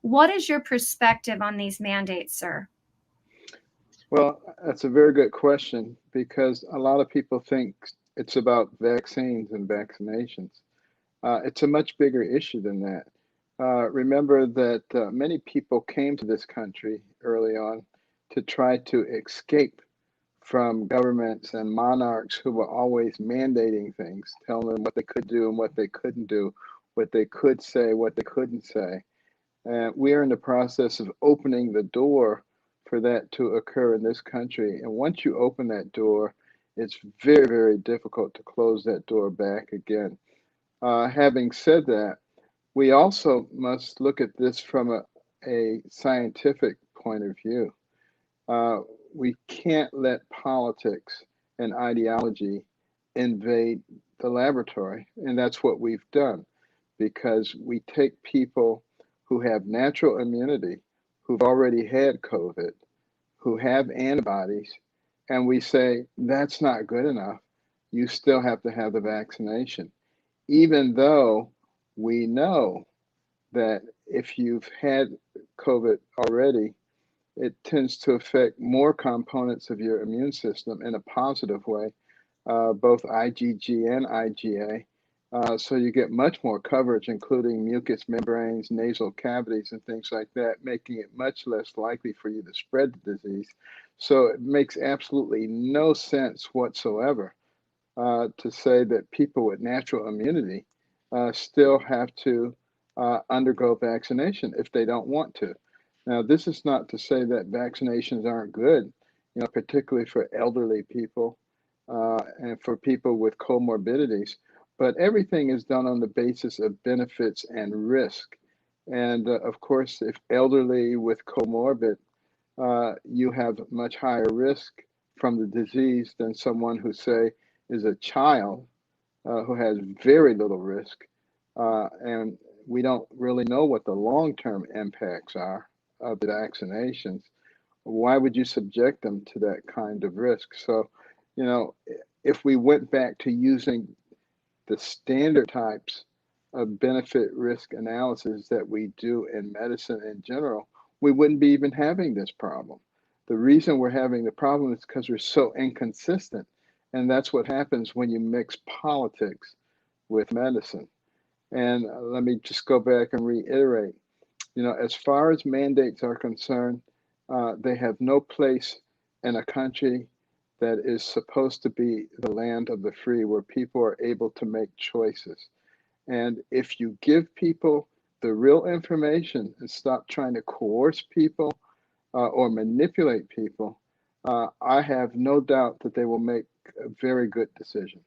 What is your perspective on these mandates, sir? Well, that's a very good question because a lot of people think it's about vaccines and vaccinations. It's a much bigger issue than that. Remember that many people came to this country early on to try to escape from governments and monarchs who were always mandating things, telling them what they could do and what they couldn't do, what they could say, what they couldn't say. And we are in the process of opening the door for that to occur in this country. And once you open that door, it's very, very difficult to close that door back again. Having said that, we also must look at this from a scientific point of view. Uh, we can't let politics and ideology invade the laboratory, and that's what we've done because we take people who have natural immunity, who've already had COVID, who have antibodies, and we say that's not good enough. You still have to have the vaccination, even though we know that if you've had COVID already, it tends to affect more components of your immune system in a positive way, both IgG and IgA. So you get much more coverage, including mucous membranes, nasal cavities, and things like that, making it much less likely for you to spread the disease. So it makes absolutely no sense whatsoever to say that people with natural immunity still have to undergo vaccination if they don't want to. Now, this is not to say that vaccinations aren't good, particularly for elderly people and for people with comorbidities, but everything is done on the basis of benefits and risk. And of course, if elderly with comorbid, you have much higher risk from the disease than someone who, say, is a child who has very little risk. And we don't really know what the long term impacts are of the vaccinations. Why would you subject them to that kind of risk? So, you know, if we went back to using the standard types of benefit risk analysis that we do in medicine in general, we wouldn't be even having this problem. The reason we're having the problem is because we're so inconsistent. And that's what happens when you mix politics with medicine. And let me just go back and reiterate, as far as mandates are concerned, they have no place in a country that is supposed to be the land of the free, where people are able to make choices. And if you give people the real information and stop trying to coerce people or manipulate people, I have no doubt that they will make very good decisions.